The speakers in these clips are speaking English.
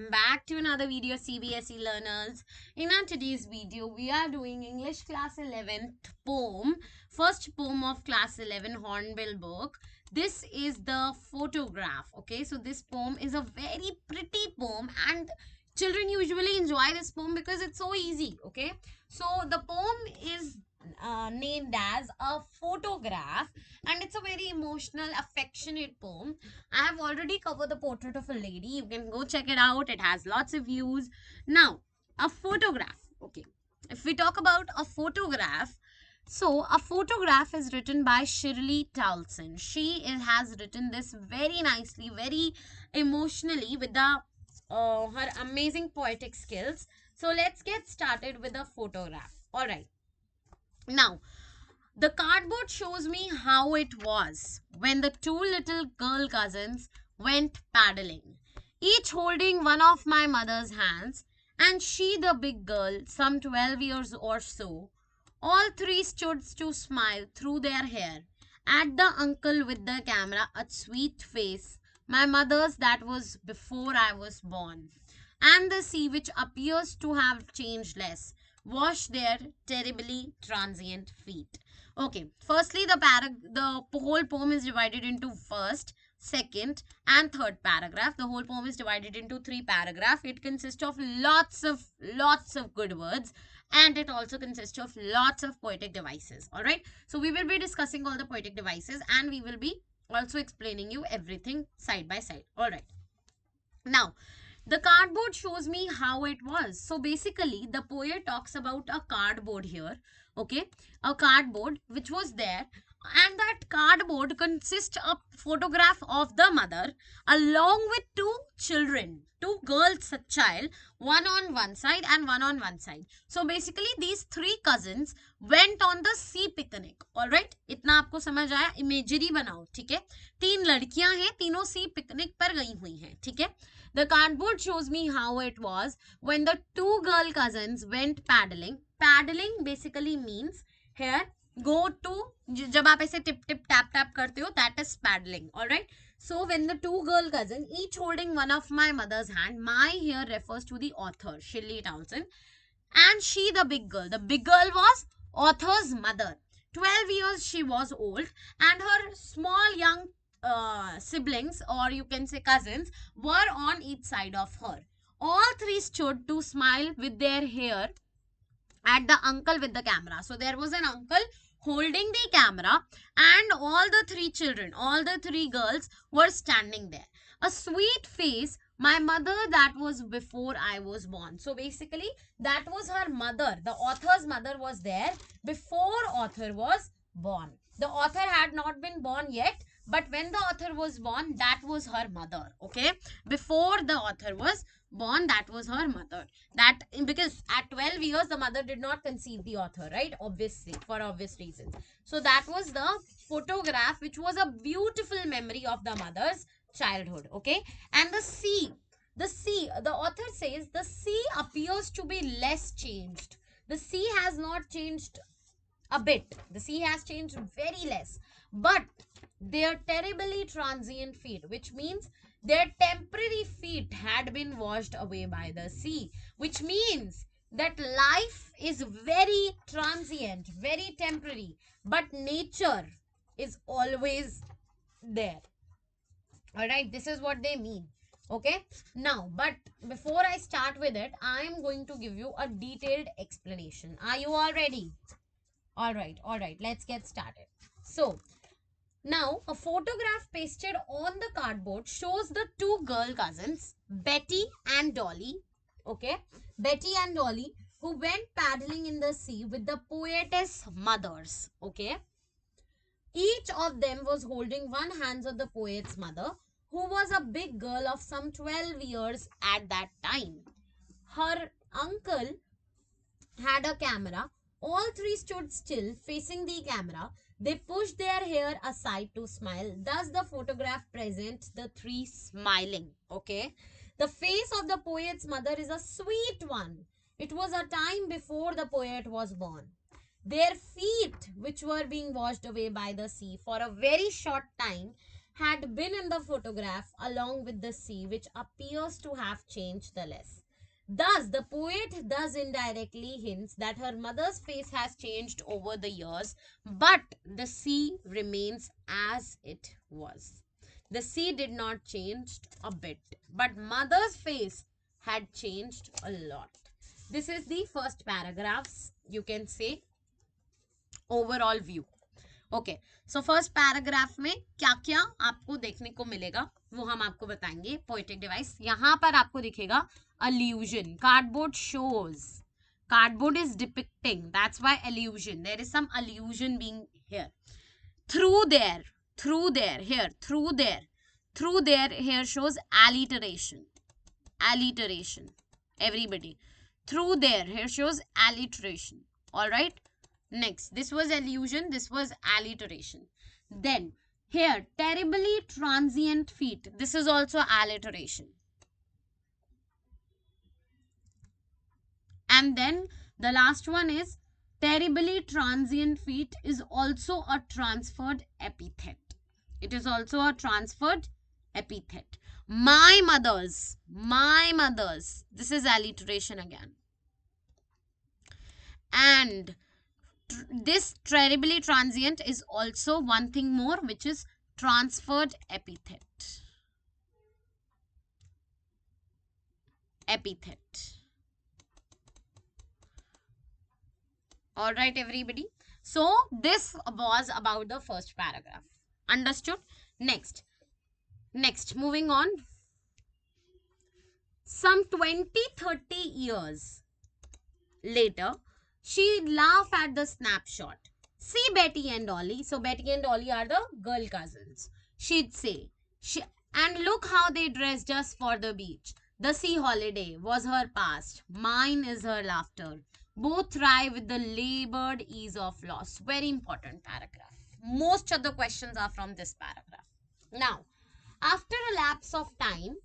welcome back to another video, CBSE learners. In our today's video, we are doing English class 11th poem, first poem of class 11 Hornbill book. This is the photograph. Okay, so this poem is a very pretty poem and children usually enjoy this poem because it's so easy. Okay, so the poem is named as a photograph, and it's a very emotional, affectionate poem. I have already covered the portrait of a lady. You can go check it out. It has lots of views. Now, a photograph. Okay, if we talk about a photograph, so a photograph is written by Shirley Toulson. She has written this very nicely, very emotionally with the her amazing poetic skills. So let's get started with the photograph. All right. Now, the cardboard shows me how it was when the two little girl cousins went paddling, each holding one of my mother's hands, and she, the big girl, some 12 years or so. All three stood to smile through their hair at the uncle with the camera, a sweet face, my mother's that was before I was born, and the sea, which appears to have changed less, washed their terribly transient feet. Okay, firstly, the whole poem is divided into first, second, and third paragraph. The whole poem is divided into three paragraphs. It consists of lots of good words, and it also consists of lots of poetic devices. All right, so we will be discussing all the poetic devices, and we will be also explaining you everything side by side. All right, now the cardboard shows me how it was. So basically, the poet talks about a cardboard here. Okay, a cardboard which was there, and that cardboard consists of photograph of the mother along with two children, two girls, a child, one on one side and one on one side. So basically, these three cousins went on the sea picnic. All right, इतना आपको समझ आया? Imagery बनाओ, ठीक है? तीन लड़कियां हैं, तीनों सी पिकनिक पर गई हुई हैं, ठीक है? The cardboard shows me how it was when the two girl cousins went paddling. Paddling basically means here go to, जब आप ऐसे टिप टिप टैप टैप करते हो, that is paddling. All right. So when the two girl cousins, each holding one of my mother's hand, my here refers to the author Shirley Toulson, and she, the big girl. The big girl was author's mother. 12 years she was old, and her small young siblings, or you can say cousins, were on each side of her. All three stood to smile with their hair at the uncle with the camera. So there was an uncle holding the camera, and all the three children, all the three girls were standing there. A sweet face, my mother that was before I was born. So basically, that was her mother. The author's mother was there before author was born. The author had not been born yet, but when the author was born, that was her mother. Okay, before the author was born, that was her mother. That because at 12 years the mother did not conceive the author, right? Obviously, for obvious reasons. So that was the photograph, which was a beautiful memory of the mother's childhood. Okay, and the sea, the author says the sea appears to be less changed. The sea has not changed a bit. The sea has changed very less, but their terribly transient feet, which means their temporary feet had been washed away by the sea, which means that life is very transient, very temporary, but nature is always there. All right, this is what they mean. Okay, now, but before I start with it, I am going to give you a detailed explanation. Are you all ready? All right, let's get started. So now, a photograph pasted on the cardboard shows the two girl cousins, Betty and Dolly, okay, Betty and Dolly, who went paddling in the sea with the poetess mothers, okay. Each of them was holding one hand of the poet's mother, who was a big girl of some 12 years at that time. Her uncle had a camera. All three stood still, facing the camera. They pushed their hair aside to smile. Thus, the photograph presents the three smiling. Okay. The face of the poet's mother is a sweet one. It was a time before the poet was born. Their feet, which were being washed away by the sea for a very short time, had been in the photograph along with the sea, which appears to have changed the less. Thus, the poet thus indirectly hints that her mother's face has changed over the years, but the sea remains as it was. The sea did not change a bit, but mother's face had changed a lot. This is the first paragraphs, you can say, overall view. Okay so first paragraph में क्या क्या आपको देखने को मिलेगा वो हम आपको बताएंगे. पोएटिक डिवाइस यहाँ पर आपको दिखेगा allusion. Cardboard shows. Cardboard is depicting. That's why allusion. There is some allusion being here. Through there. Through there. Here. Through there. Through there. Here shows alliteration. Alliteration. Everybody. Through there. Here shows alliteration. Alright. Next, this was allusion, this was alliteration. Then, here, terribly transient feet. This is also alliteration. And then, the last one is, terribly transient feet is also a transferred epithet. It is also a transferred epithet. My mothers. This is alliteration again. And this terribly transient is also one thing more, which is transferred epithet. All right, everybody. So this was about the first paragraph. Understood? Next, moving on. Some 20-30 years later, she'd laugh at the snapshot. See Betty and Dolly. So Betty and Dolly are the girl cousins. She'd say, and look how they dressed just for the beach. The sea holiday was her past. Mine is her laughter. Both thrive with the labored ease of loss. Very important paragraph. Most of the questions are from this paragraph. Now, after a lapse of time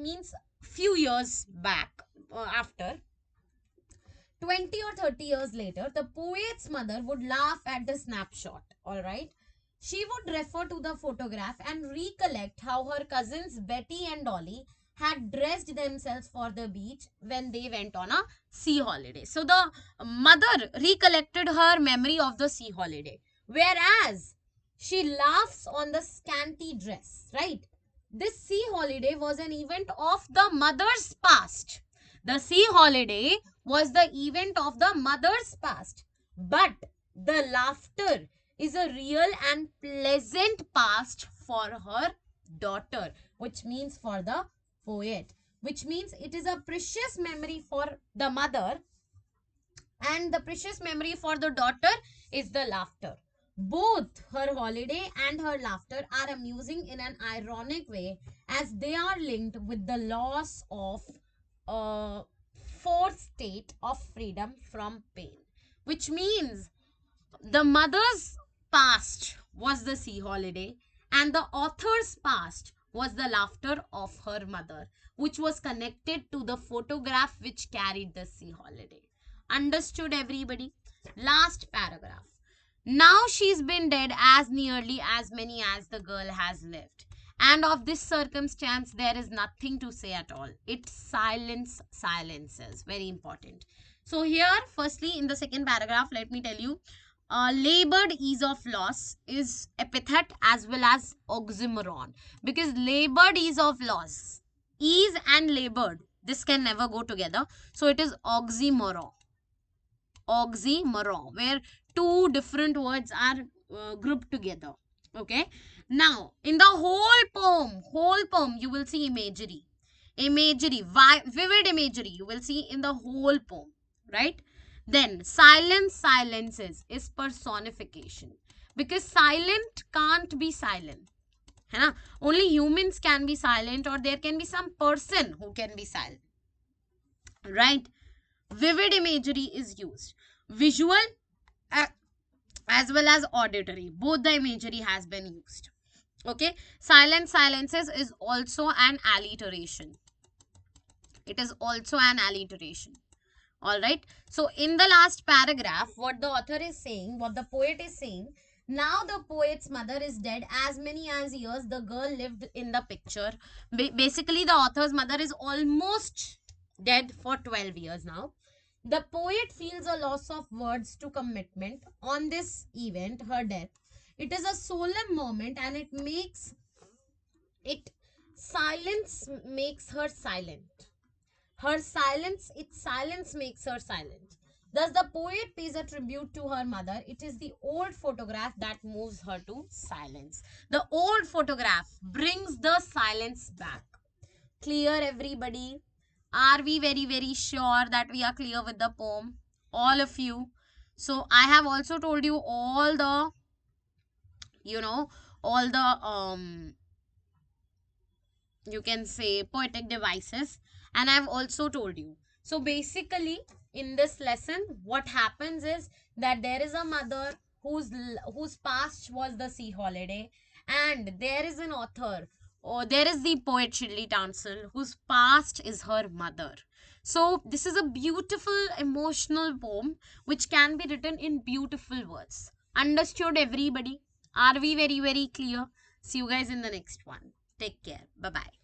means few years back, after 20 or 30 years later, the poet's mother would laugh at the snapshot, alright? She would refer to the photograph and recollect how her cousins Betty and Dolly had dressed themselves for the beach when they went on a sea holiday. So the mother recollected her memory of the sea holiday, whereas she laughs on the scanty dress, right? This sea holiday was an event of the mother's past. The sea holiday was the event of the mother's past, but the laughter is a real and pleasant past for her daughter, which means for the poet, which means it is a precious memory for the mother, and the precious memory for the daughter is the laughter. Both her holiday and her laughter are amusing in an ironic way, as they are linked with the loss of fourth state of freedom from pain, which means the mother's past was the sea holiday and the author's past was the laughter of her mother, which was connected to the photograph which carried the sea holiday. Understood, everybody? Last paragraph. Now she's been dead as nearly as many as the girl has lived. And of this circumstance, there is nothing to say at all. It silences. Very important. So here, firstly, in the second paragraph, let me tell you, labored ease of loss is epithet as well as oxymoron. Because labored ease of loss, ease and labored, this can never go together. So it is oxymoron. Oxymoron, where two different words are grouped together. Okay. Now, in the whole poem, you will see imagery. Vivid imagery, you will see in the whole poem, right? Then, silences is personification. Because silent can't be silent. Hai? Only humans can be silent, or there can be some person who can be silent. Right? Vivid imagery is used. Visual as well as auditory. Both the imagery has been used. Okay. Silences is also an alliteration. It is also an alliteration. Alright. So, in the last paragraph, what the author is saying, what the poet is saying, Now the poet's mother is dead as many as years the girl lived in the picture. Basically, the author's mother is almost dead for 12 years now. The poet feels a loss of words to commitment on this event, her death. It is a solemn moment and it silence makes her silent. Its silence makes her silent. Thus, the poet pays a tribute to her mother. It is the old photograph that moves her to silence. The old photograph brings the silence back. Clear, everybody? Are we very, very sure that we are clear with the poem? All of you. So, I have also told you all the, you know, all the you can say poetic devices, and I've also told you. So basically in this lesson what happens is that there is a mother whose past was the sea holiday, and there is an author, or there is the poet Shirley Toulson whose past is her mother. So this is a beautiful emotional poem which can be written in beautiful words. Understood, everybody? Are we very, very clear? See you guys in the next one. Take care. Bye bye.